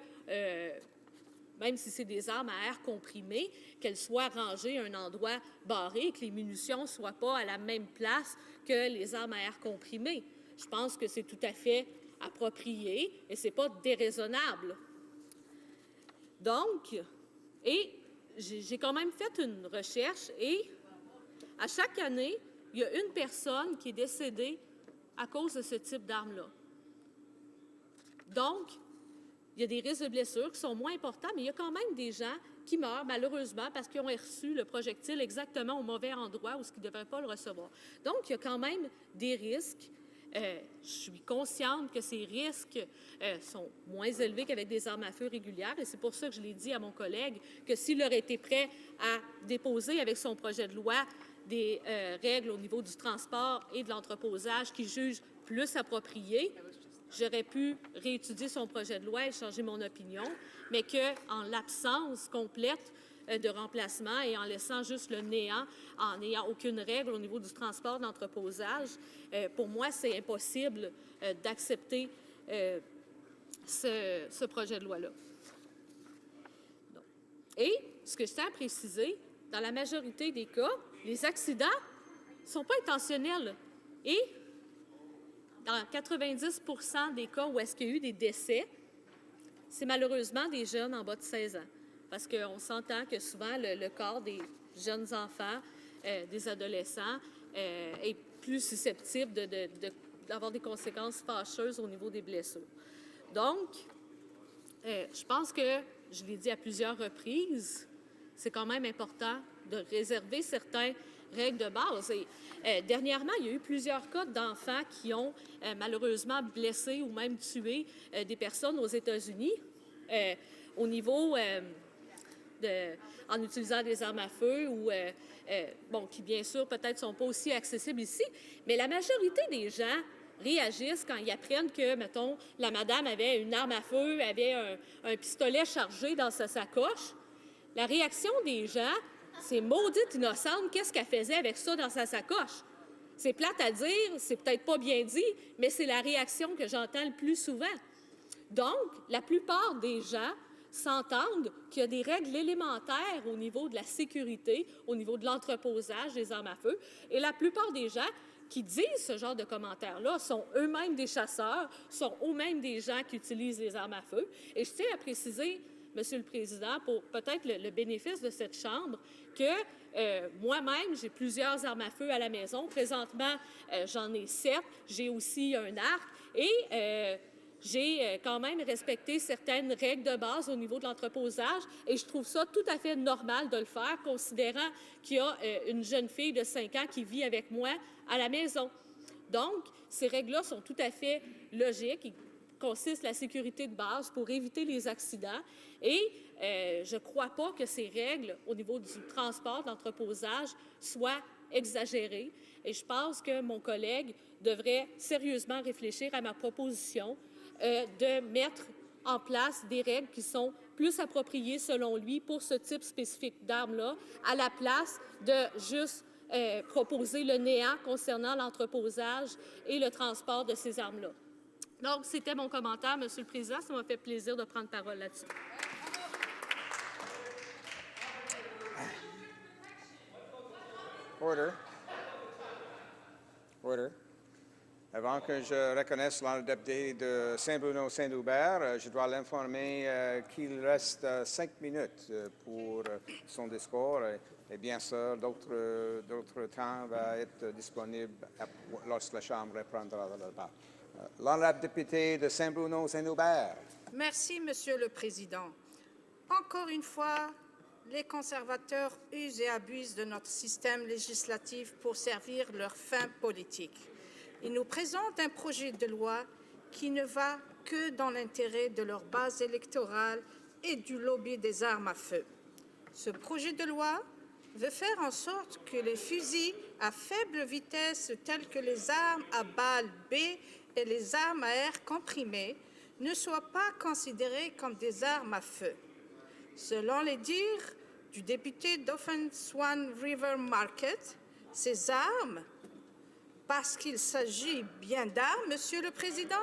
Speaker 9: même si c'est des armes à air comprimé, qu'elles soient rangées à un endroit barré, que les munitions ne soient pas à la même place que les armes à air comprimé. Je pense que c'est tout à fait approprié et ce n'est pas déraisonnable. Donc, j'ai quand même fait une recherche et à chaque année, il y a une personne qui est décédée à cause de ce type d'arme-là. Donc, il y a des risques de blessures qui sont moins importants, mais il y a quand même des gens qui meurent malheureusement parce qu'ils ont reçu le projectile exactement au mauvais endroit où ils ne devraient pas le recevoir. Donc, il y a quand même des risques. Je suis consciente que ces risques sont moins élevés qu'avec des armes à feu régulières et c'est pour ça que je l'ai dit à mon collègue que s'il aurait été prêt à déposer avec son projet de loi des règles au niveau du transport et de l'entreposage qu'il juge plus appropriées, j'aurais pu réétudier son projet de loi et changer mon opinion, mais qu'en l'absence complète de remplacement et en laissant juste le néant, en n'ayant aucune règle au niveau du transport d'entreposage, pour moi, c'est impossible d'accepter ce projet de loi-là. Et ce que je tiens à préciser, dans la majorité des cas, les accidents ne sont pas intentionnels. Et dans 90 % des cas où est-ce qu'il y a eu des décès, c'est malheureusement des jeunes en bas de 16 ans. Parce qu'on s'entend que souvent, le corps des jeunes enfants, des adolescents, est plus susceptible d'avoir des conséquences fâcheuses au niveau des blessures. Donc, je pense que, je l'ai dit à plusieurs reprises, c'est quand même important de réserver certaines règles de base. Et dernièrement, il y a eu plusieurs cas d'enfants qui ont malheureusement blessé ou même tué des personnes aux États-Unis au niveau en utilisant des armes à feu ou, qui bien sûr peut-être ne sont pas aussi accessibles ici, mais la majorité des gens réagissent quand ils apprennent que, mettons, la madame avait une arme à feu, avait un pistolet chargé dans sa sacoche. La réaction des gens, c'est maudite innocente, qu'est-ce qu'elle faisait avec ça dans sa sacoche? C'est plate à dire, c'est peut-être pas bien dit, mais c'est la réaction que j'entends le plus souvent. Donc, la plupart des gens s'entendent qu'il y a des règles élémentaires au niveau de la sécurité, au niveau de l'entreposage des armes à feu, et la plupart des gens qui disent ce genre de commentaires-là sont eux-mêmes des chasseurs, sont eux-mêmes des gens qui utilisent les armes à feu. Et je tiens à préciser, Monsieur le Président, pour peut-être le bénéfice de cette Chambre, que moi-même, j'ai plusieurs armes à feu à la maison. Présentement, j'en ai 7. J'ai aussi un arc et j'ai quand même respecté certaines règles de base au niveau de l'entreposage et je trouve ça tout à fait normal de le faire, considérant qu'il y a une jeune fille de 5 ans qui vit avec moi à la maison. Donc, ces règles-là sont tout à fait logiques. Ils consistent à la sécurité de base pour éviter les accidents et je ne crois pas que ces règles au niveau du transport, de l'entreposage, soient exagérées. Et je pense que mon collègue devrait sérieusement réfléchir à ma proposition de mettre en place des règles qui sont plus appropriées, selon lui, pour ce type spécifique d'armes-là, à la place de juste proposer le néant concernant l'entreposage et le transport de ces armes-là. Donc, c'était mon commentaire, Monsieur le Président. Ça m'a fait plaisir de prendre parole là-dessus.
Speaker 1: Order. Order. Avant que je reconnaisse le député de Saint-Bruno-Saint-Hubert, je dois l'informer qu'il reste 5 minutes pour son discours et bien sûr, d'autres temps va être disponible lorsque la Chambre reprendra le débat. L'honorable député de Saint-Bruno-Saint-Aubert.
Speaker 10: Merci, Monsieur le Président. Encore une fois, les conservateurs usent et abusent de notre système législatif pour servir leurs fins politiques. Ils nous présentent un projet de loi qui ne va que dans l'intérêt de leur base électorale et du lobby des armes à feu. Ce projet de loi veut faire en sorte que les fusils à faible vitesse tels que les armes à balles B et les armes à air comprimé ne soient pas considérés comme des armes à feu. Selon les dires du député Dauphin Swan River Market, ces armes, parce qu'il s'agit bien d'armes, Monsieur le Président,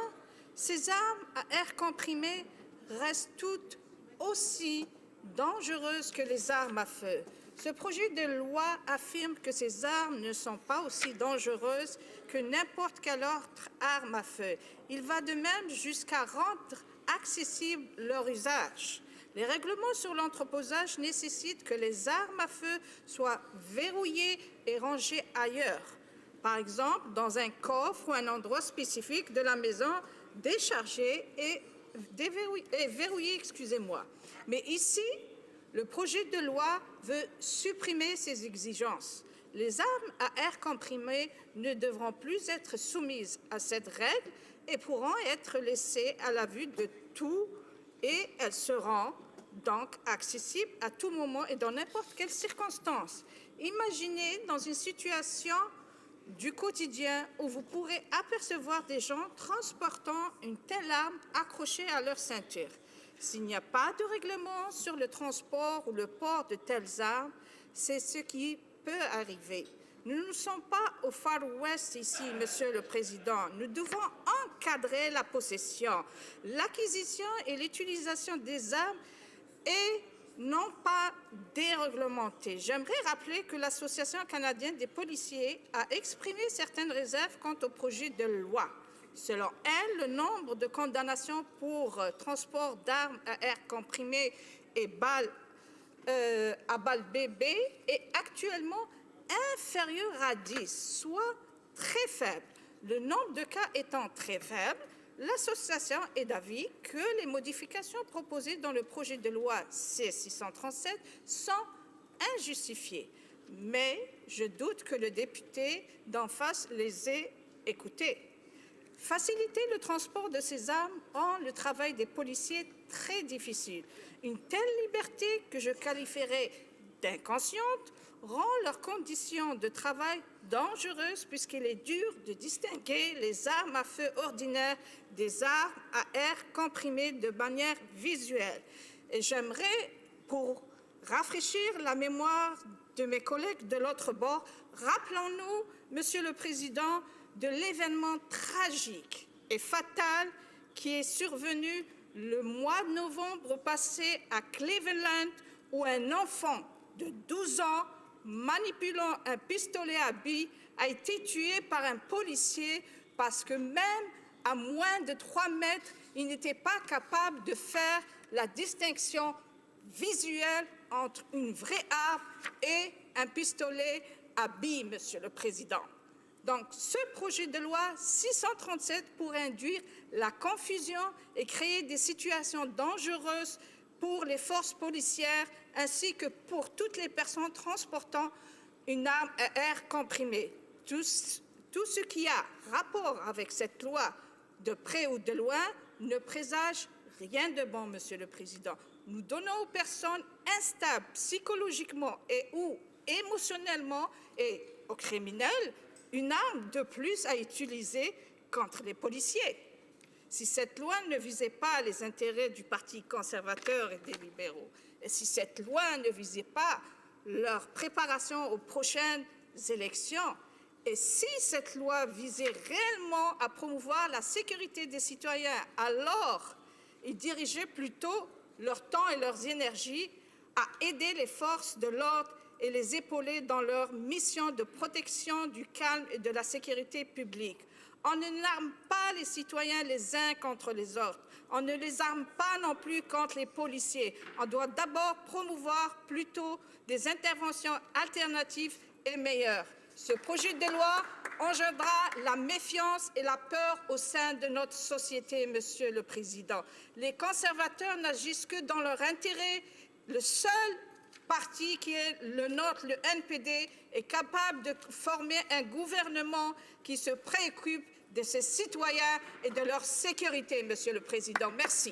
Speaker 10: ces armes à air comprimé restent toutes aussi dangereuses que les armes à feu. Ce projet de loi affirme que ces armes ne sont pas aussi dangereuses que n'importe quelle autre arme à feu. Il va de même jusqu'à rendre accessible leur usage. Les règlements sur l'entreposage nécessitent que les armes à feu soient verrouillées et rangées ailleurs. Par exemple, dans un coffre ou un endroit spécifique de la maison, déchargé et verrouillé, excusez-moi. Mais ici, le projet de loi veut supprimer ces exigences. Les armes à air comprimé ne devront plus être soumises à cette règle et pourront être laissées à la vue de tous et elles seront donc accessibles à tout moment et dans n'importe quelle circonstance. Imaginez dans une situation du quotidien où vous pourrez apercevoir des gens transportant une telle arme accrochée à leur ceinture. S'il n'y a pas de règlement sur le transport ou le port de telles armes, c'est ce qui peut arriver. Nous ne sommes pas au Far West ici, Monsieur le Président. Nous devons encadrer la possession, l'acquisition et l'utilisation des armes et non pas déréglementer. J'aimerais rappeler que l'Association canadienne des policiers a exprimé certaines réserves quant au projet de loi. Selon elle, le nombre de condamnations pour transport d'armes à air comprimé et à balles bébé est actuellement inférieur à 10, soit très faible. Le nombre de cas étant très faible, l'association est d'avis que les modifications proposées dans le projet de loi C-637 sont injustifiées. Mais je doute que le député d'en face les ait écoutées. Faciliter le transport de ces armes rend le travail des policiers très difficile. Une telle liberté, que je qualifierais d'inconsciente, rend leurs conditions de travail dangereuses puisqu'il est dur de distinguer les armes à feu ordinaires des armes à air comprimé de manière visuelle. Et j'aimerais, pour rafraîchir la mémoire de mes collègues de l'autre bord, rappelons-nous, Monsieur le Président, de l'événement tragique et fatal qui est survenu le mois de novembre passé à Cleveland, où un enfant de 12 ans, manipulant un pistolet à billes, a été tué par un policier parce que même à moins de 3 mètres, il n'était pas capable de faire la distinction visuelle entre une vraie arme et un pistolet à billes, Monsieur le Président. Donc, ce projet de loi 637 pourrait induire la confusion et créer des situations dangereuses pour les forces policières ainsi que pour toutes les personnes transportant une arme à air comprimé. Tout ce qui a rapport avec cette loi, de près ou de loin, ne présage rien de bon, Monsieur le Président. Nous donnons aux personnes instables psychologiquement et ou émotionnellement et aux criminels une arme de plus à utiliser contre les policiers. Si cette loi ne visait pas les intérêts du Parti conservateur et des libéraux, et si cette loi ne visait pas leur préparation aux prochaines élections, et si cette loi visait réellement à promouvoir la sécurité des citoyens, alors ils dirigeaient plutôt leur temps et leurs énergies à aider les forces de l'ordre et les épauler dans leur mission de protection du calme et de la sécurité publique. On n'arme pas les citoyens les uns contre les autres. On ne les arme pas non plus contre les policiers. On doit d'abord promouvoir plutôt des interventions alternatives et meilleures. Ce projet de loi engendrera la méfiance et la peur au sein de notre société, Monsieur le Président. Les conservateurs n'agissent que dans leur intérêt. Le seul parti qui est le nôtre, le NPD, est capable de former un gouvernement qui se préoccupe de ses citoyens et de leur sécurité, Monsieur le Président. Merci.